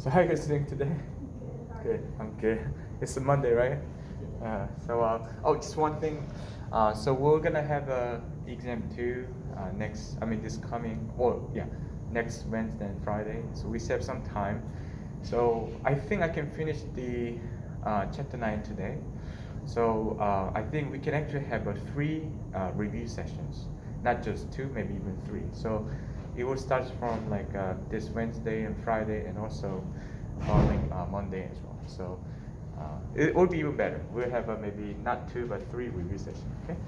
So how are you guys doing today? Good, I'm good. It's a Monday, right? Oh, just one thing. So we're gonna have a exam two this coming, next Wednesday and Friday. So we still have some time. So I think I can finish the chapter 9 today. So I think we can actually have three review sessions, not just two, maybe even three. So it will start from this Wednesday and Friday, and also following Monday as well. So it will be even better. We'll have maybe not two but three review sessions. Okay.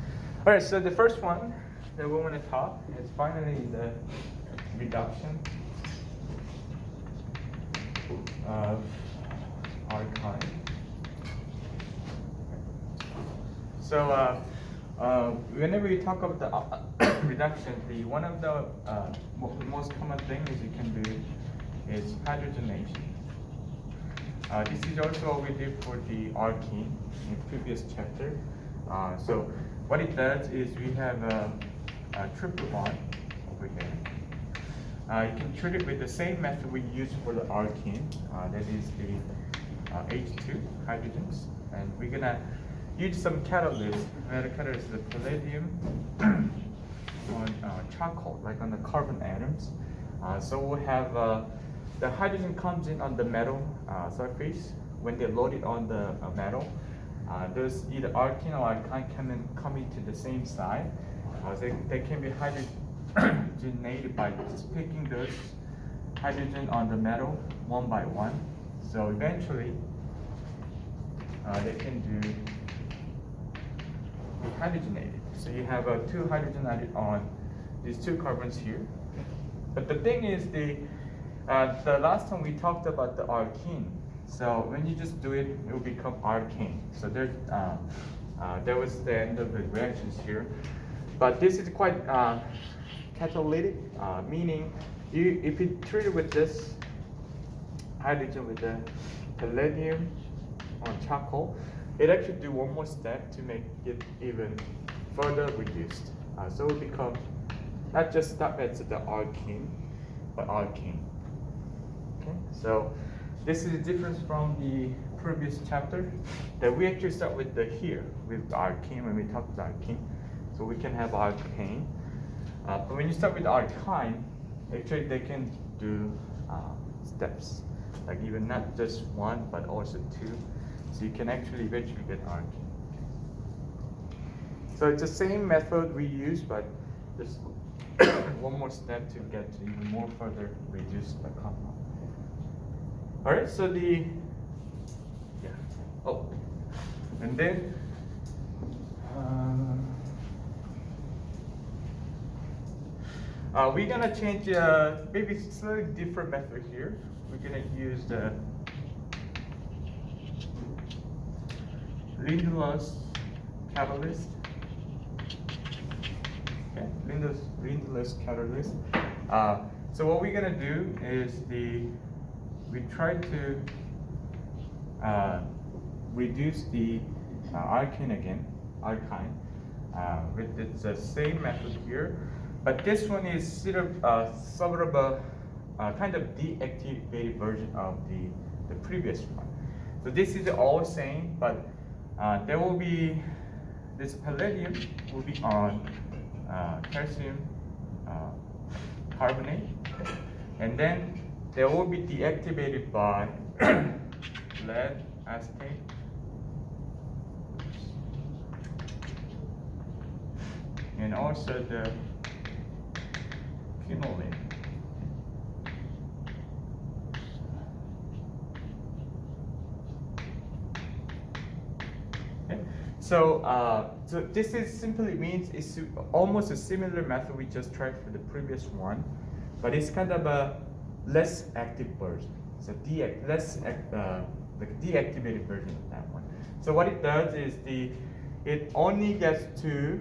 All right. So the first one that we want to talk is finally the reduction of archive. So whenever you talk about the reduction, one of the most common things you can do is hydrogenation. This is also what we did for the alkene in previous chapter. So what it does is we have a triple bond over here. You can treat it with the same method we used for the alkene. That is the H2 hydrogens, and we're gonna use some catalyst. The catalyst is the palladium on charcoal, like on the carbon atoms. So we'll have the hydrogen comes in on the metal surface. When they load it on the metal, there's either alkene or alkyne coming to the same side. They can be hydrogenated by just picking those hydrogen on the metal one by one. So eventually, they can be hydrogenated. So you have two hydrogen added on these two carbons here. But the thing is, the last time we talked about the alkene. So when you just do it, it will become alkane. So there was the end of the reactions here. But this is quite catalytic, meaning if you treat it with this hydrogen with the palladium on charcoal, it actually do one more step to make it even further reduced. So it will become not just stop at the alkene, but alkane. Okay, so this is the difference from the previous chapter that we actually start with with alkene when we talk about alkene. So we can have alkane. But when you start with alkyne, actually they can do steps, like even not just one, but also two. So you can actually eventually get alkene. So it's the same method we use, but just one more step to get to even more further reduce the compound. All right, so and then we're gonna change maybe slightly different method here. We're gonna use the Lindelof catalyst. Okay, Lindelof catalyst. So what we're gonna do is we try to reduce the alkyne with the same method here, but this one is sort of a kind of deactivated version of the previous one. So this is all same, but there will be this palladium will be on calcium carbonate, and then they will be deactivated by lead acetate and also the quinoline. Okay. So this is simply means it's almost a similar method we just tried for the previous one, but it's kind of a less active version. So deactivated version of that one. So what it does is it only gets to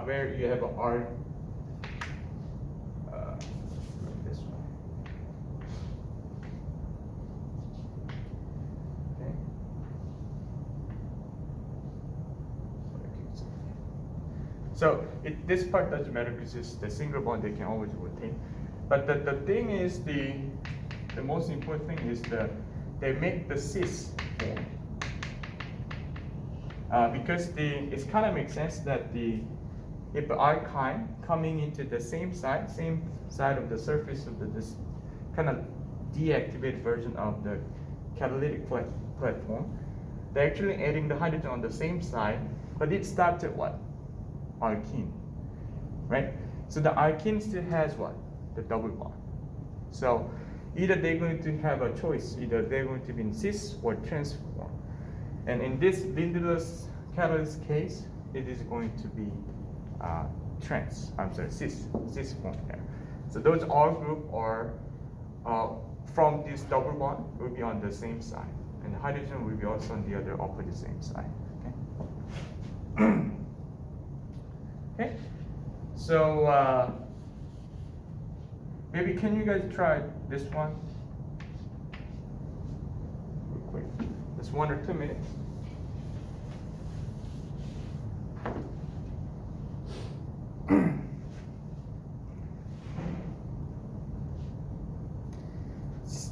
where you have an R. This one. Okay. So this part doesn't matter because it's the single bond they can always retain. But the thing is the the most important thing is they make the cis form. Because it kind of makes sense that if the alkyne coming into the same side of the surface of this kind of deactivated version of the catalytic platform, they're actually adding the hydrogen on the same side, but it starts at what? Alkene, right? So the alkene still has what? The double bond. So either they're going to have a choice, either they're going to be in cis or trans form. And in this Lindelö's catalyst case, it is going to be cis form there. So those R group are from this double bond will be on the same side, and the hydrogen will be also on the other opposite same side. Okay. Okay. So maybe can you guys try this one real quick? Just 1 or 2 minutes.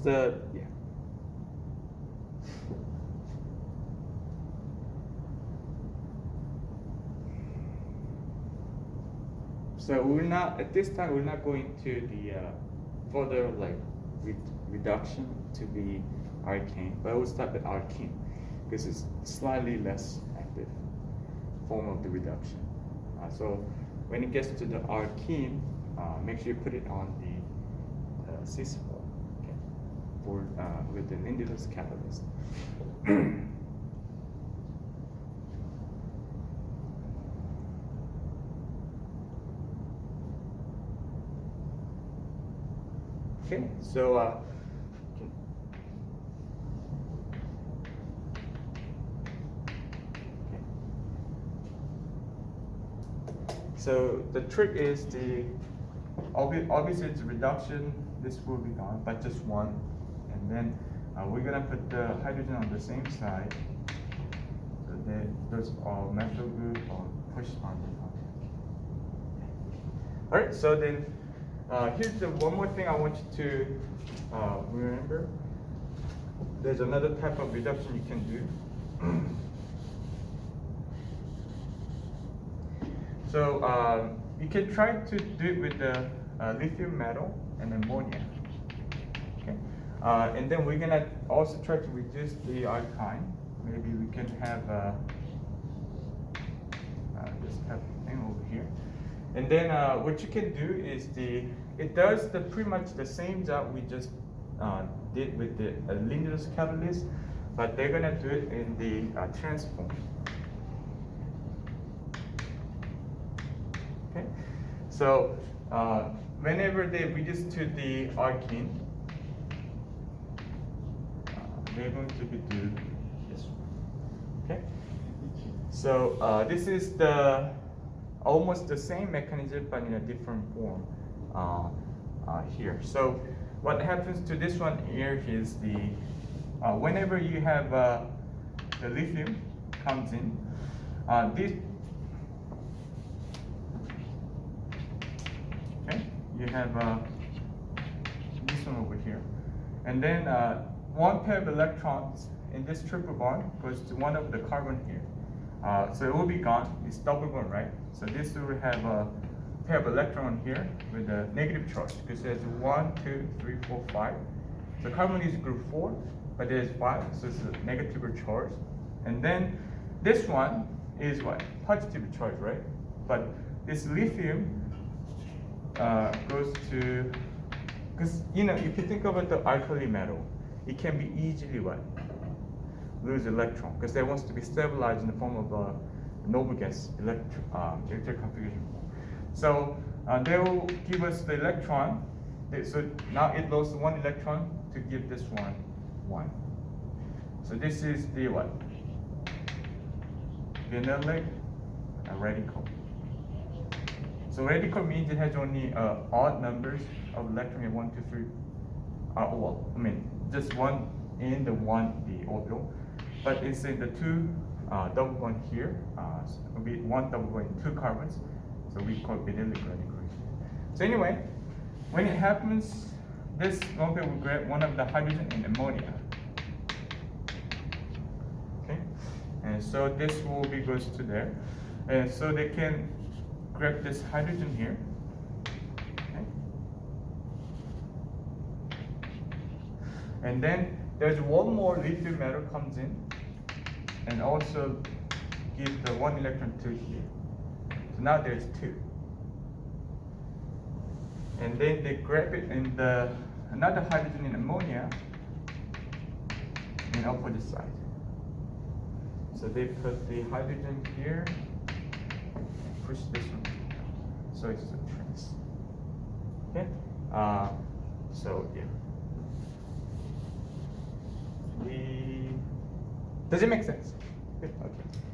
Yeah. So we're not at this time. We're not going to the further like reduction to the alkane, but we'll start with alkene because it's slightly less active form of the reduction. So when it gets to the alkene, make sure you put it on the cis form. With the Lindelö's catalyst. Okay, so so the trick is obviously it's reduction. This will be gone, but just one. And then we're gonna put the hydrogen on the same side, so that those methyl group are pushed on the top. All right. So then here's the one more thing I want you to remember. There's another type of reduction you can do. So you can try to do it with the lithium metal and ammonia. And then we're gonna also try to reduce the alkyne. Maybe we can have just have a thing over here. And then what you can do is it does pretty much the same job we just did with the Lindelö's catalyst, but they're gonna do it in the transform. Okay, so whenever they reduce to the alkene, they're going to be do this one. Okay, so this is the almost the same mechanism but in a different form here. So what happens to this one here is whenever you have the lithium comes in, this okay, you have this one over here, and then one pair of electrons in this triple bond goes to one of the carbon here. So it will be gone. It's double bond, right? So this will have a pair of electron here with a negative charge because there's 1, 2, 3, 4, 5. So carbon is group 4, but there's 5, so it's a negative charge. And then this one is what? Positive charge, right? But this lithium goes to, because if you think about the alkali metal, it can be easily what? Lose electron, because they wants to be stabilized in the form of a noble gas electric configuration. So they will give us the electron. So now it lost 1 electron to give this one 1. So this is the what? Vinylic radical. So radical means it has only odd numbers of electrons, 1, 2, 3. Well, I mean just one in the orbital, but it's in the 2 double bond here. So it'll be 1 double bond in 2 carbons. So we call it vinylic radical. So anyway, when it happens, this molecule will grab one of the hydrogen in ammonia. Okay, and so this will be goes to there, and so they can grab this hydrogen here. Okay. And then there's one more lithium metal comes in, and also give the 1 electron to here. So now there's 2. And then they grab it in the another hydrogen in ammonia in opposite side. So they put the hydrogen here, push this one, so it's a trans. Okay. So yeah. Does it make sense? Okay.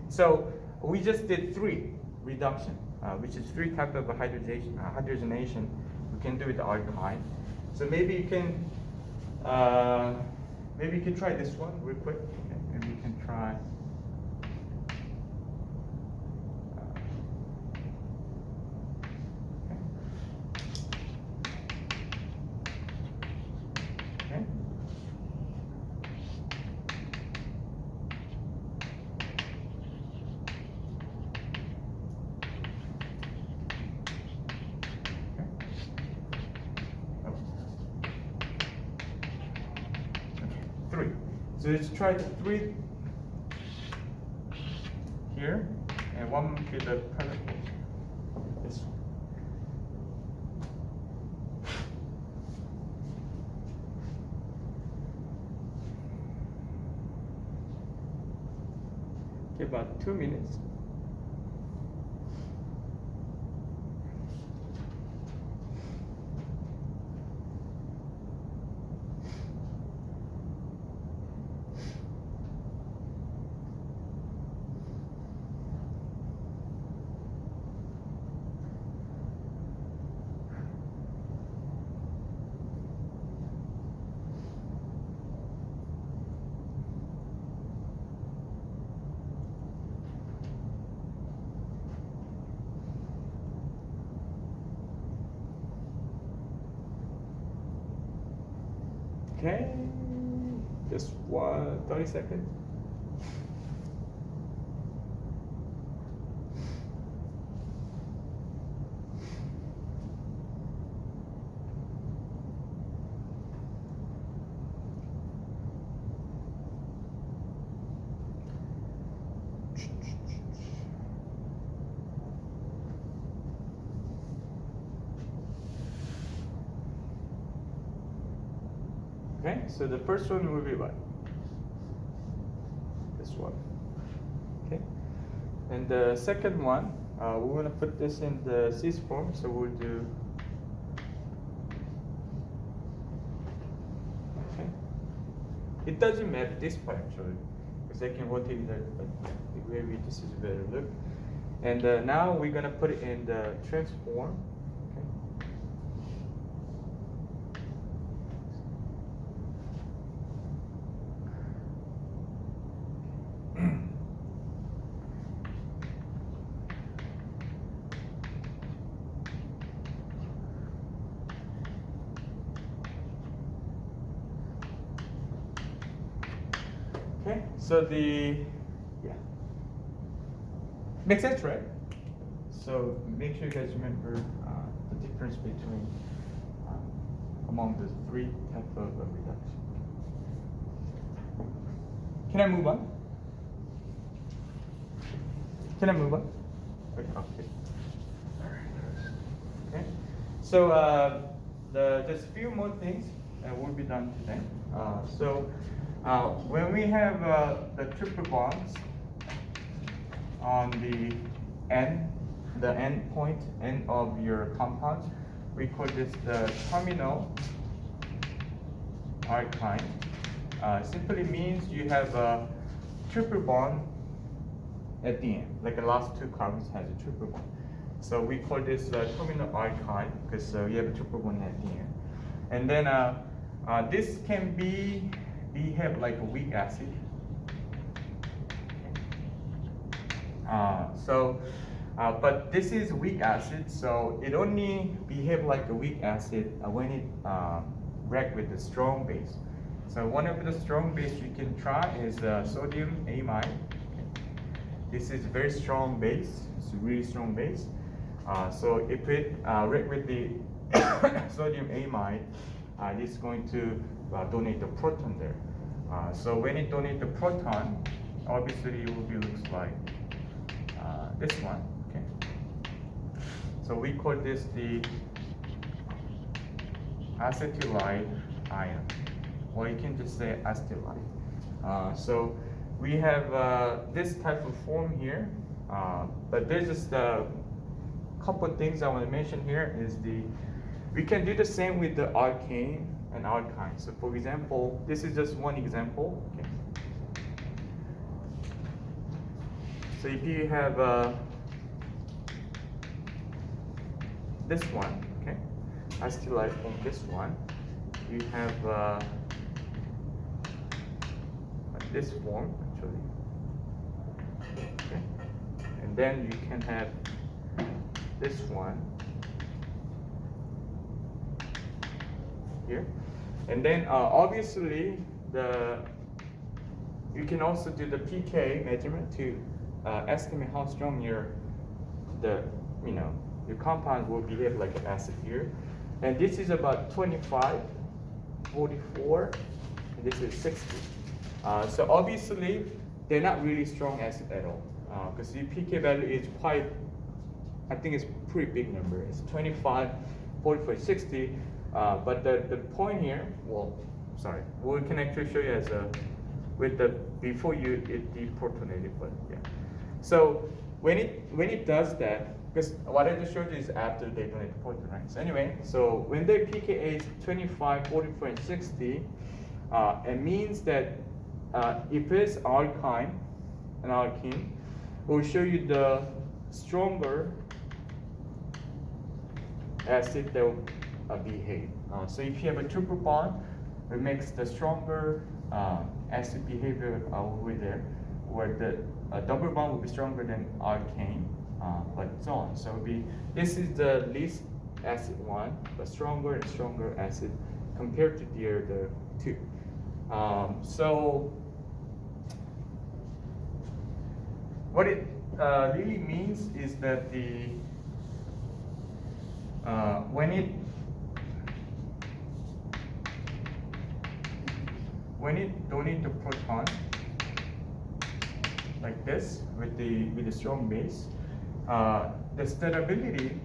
So we just did 3 reduction, which is 3 types of hydrogenation. We can do with the alkyne. So maybe you can try this one real quick. Okay. Maybe you can try. Okay. So let's try 3 here, and 1 with the particle. This one. Okay, about 2 minutes. Okay, just 30 seconds. Okay, so the first one will be what? This one. Okay, and the second one, we want to put this in the cis form, so we'll do. Okay, it doesn't matter this part actually, because I can rotate it, but the way we this is better look. And now we're gonna put it in the transform. Okay, so makes sense, right? So make sure you guys remember the difference between among the 3 types of reduction. Can I move on? Can I move on? Okay. Okay. So just a few more things will be done today. When we have the triple bonds on the end point, end of your compound, we call this the terminal alkyne. Simply means you have a triple bond at the end, like the last 2 carbons has a triple bond. So we call this terminal alkyne because we have a triple bond at the end. And then this can behave like a weak acid. But this is weak acid, so it only behave like a weak acid when it react with the strong base. So one of the strong base you can try is sodium amide. This is very strong base. It's a really strong base. So if it react with the sodium amide, it's going to donate the proton there. So when it donates the proton, obviously it will be looks like this one. Okay. So we call this the acetylide ion, or you can just say acetylide. So we have this type of form here, but there's just a couple of things I want to mention here. Is we can do the same with the alkane and alkyne. So for example, this is just one example. Okay. So if you have this one, okay, acetylide from this one, you have this form actually, okay, and then you can have this one here, and then obviously you can also do the pK measurement to estimate how strong your compound will behave like an acid here. And this is about 25, 44, and this is 60. So obviously, they're not really strong acid at all, because the pK value is quite, I think it's a pretty big number. It's 25, 44, 60. But the point here, we can actually show you as before it deprotonated, but yeah. So when it does that, because what I just showed you is after they donate the proton, right? So anyway, so when their pKa is 25, 44, and 60, it means that if it's alkyne and alkene, we'll show you the stronger acid that will behave. So if you have a triple bond, it makes the stronger acid behavior over there, where the double bond will be stronger than alkane, but so on. So this is the least acid one, but stronger and stronger acid compared to the other two. So what it really means is that when it donates the proton like this with the strong base, the stability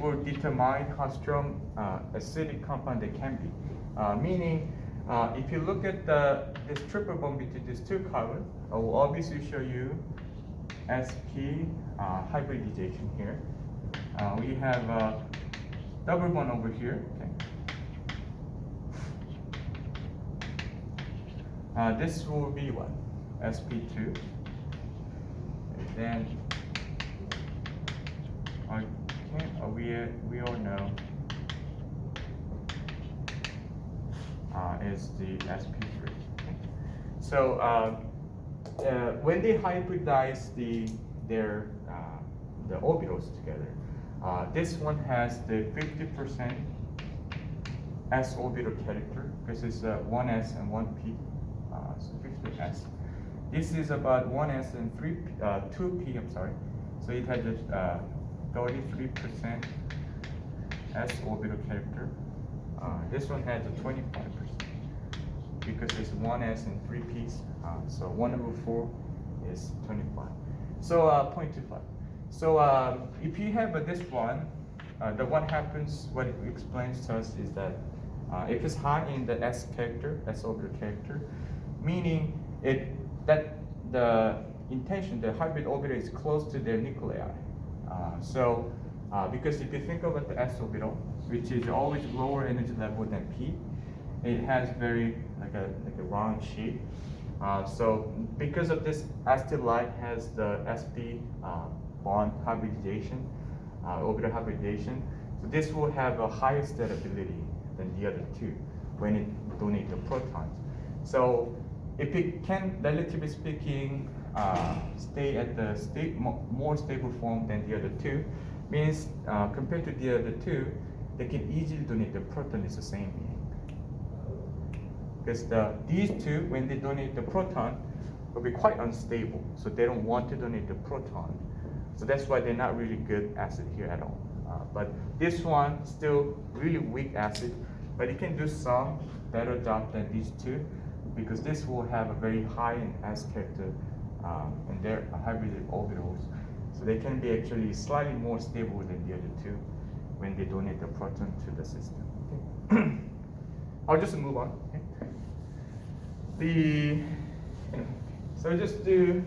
will determine how strong acidic compound they can be. Meaning, if you look at this triple bond between these two carbons, I will obviously show you sp hybridization here. We have a double bond over here. Okay. This will be what? sp2. And then we all know is the sp3. Okay. So when they hybridize the orbitals together, this one has the 50% s orbital character because it's 1s and 1p, so 50s. This is about 1s and 2p. I'm sorry. So it has a 33% s orbital character. This one has a 25% because it's 1s and 3p's. So 1/4 is 25. So 0.25. So if you have this one, what happens, what it explains to us is that if it's high in the s character, s orbital character, meaning that the intention, the hybrid orbital is close to their nuclei. Because if you think about the s orbital, which is always lower energy level than p, it has very like a round shape. So because of this, acetylide has the sp bond hybridization, orbital hybridization. So this will have a higher stability than the other two when it donates the protons. So if it can, relatively speaking, stay at the more stable form than the other two, means compared to the other two, they can easily donate the proton is the same meaning. Because these two, when they donate the proton, will be quite unstable. So they don't want to donate the proton. So that's why they're not really good acid here at all. But this one, still really weak acid, but it can do some better job than these two, because this will have a very high in S character in their hybrid orbitals. So they can be actually slightly more stable than the other two when they donate the proton to the system. Okay. I'll just move on. Okay. So just do.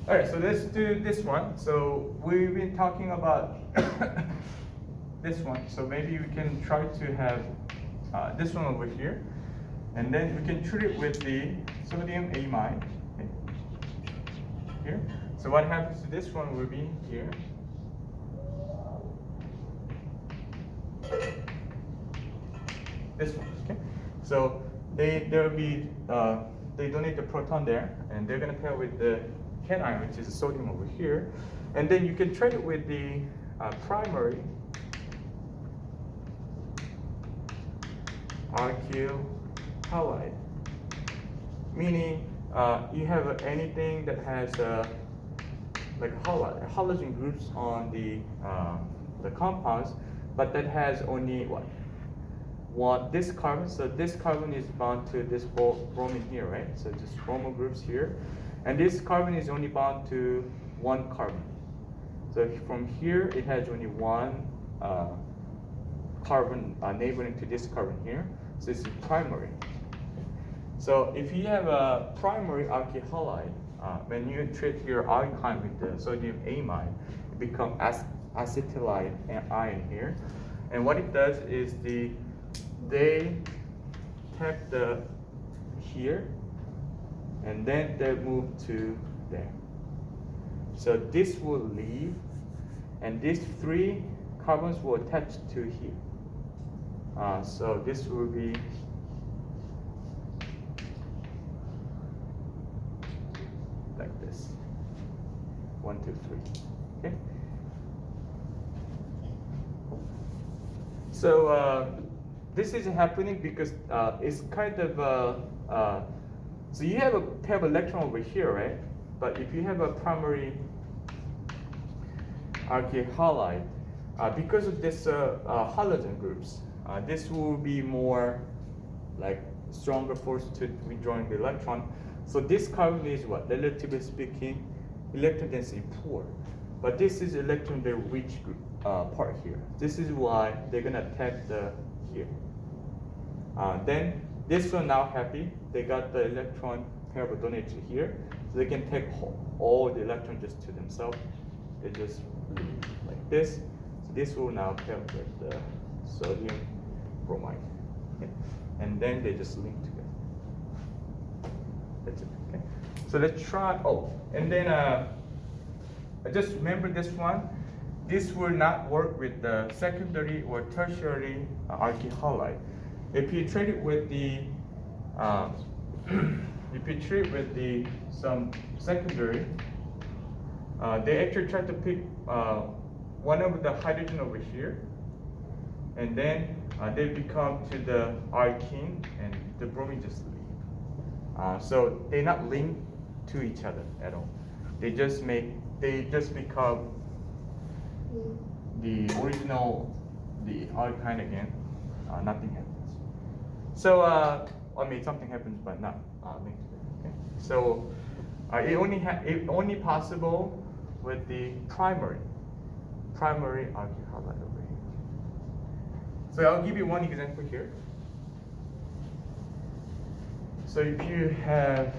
All right, so let's do this one. So we've been talking about this one. So maybe we can try to have this one over here, and then we can treat it with the sodium amide. Okay. Here. So what happens to this one will be here. This one, okay? So there'll be they donate the proton there, and they're gonna pair with the cation, which is the sodium over here, and then you can trade it with the primary alkyl halide, meaning you have anything that has like halogen groups on the compounds, but that has only what? This carbon, so this carbon is bound to this bromine here, right? So just bromo groups here. And this carbon is only bound to one carbon. So from here, it has only one carbon neighboring to this carbon here. So this is primary. So if you have a primary alkyl halide, when you treat your alkyne with the sodium amide, it becomes acetylide ion here. And what it does is they tap the here, and then they move to there. So this will leave, and these three carbons will attach to here. So this will be like this. 1, 2, 3. Okay. So this is happening because it's kind of so you have a pair of electron over here, right? But if you have a primary alkyl halide, because of this halogen groups, this will be more like stronger force to withdrawing the electron. So this carbon is what, relatively speaking, electron density poor. But this is electron very rich group, part here. This is why they're gonna attack the here. Then this one now happy, they got the electron pair of donated here, so they can take all the electron just to themselves. They just leave like this. So this will now pair with the sodium bromide, okay? And then they just link together. That's it. Okay. So let's try. Oh, and then just remember this one. This will not work with the secondary or tertiary alkyl halide. If you treat it with the some secondary, they actually try to pick one of the hydrogen over here, and then they become to the alkene, and the bromine just leave. So they're not linked to each other at all. They just become the original, the alkyne again. Nothing happens. So I mean something happens, but not linked to it. Okay. So it only possible with the primary alkyl halide over here. So I'll give you one example here. So if you have,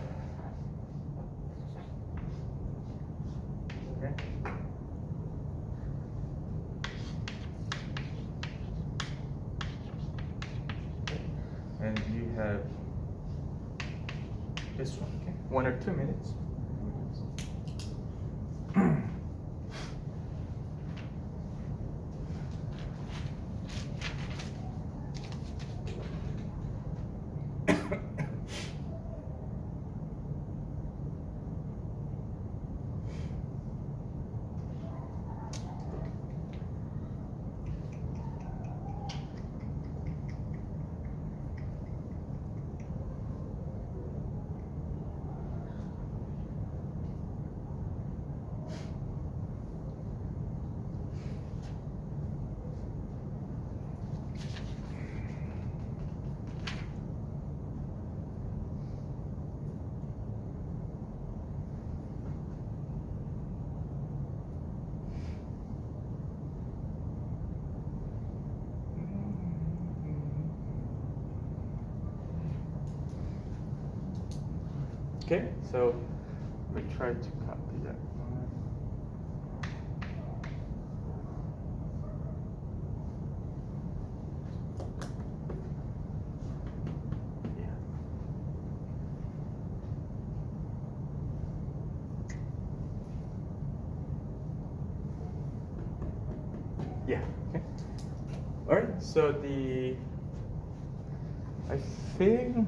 okay, and you have this one, okay, 1 or 2 minutes. Okay, so we try to copy that one. Yeah. Okay. All right. So I think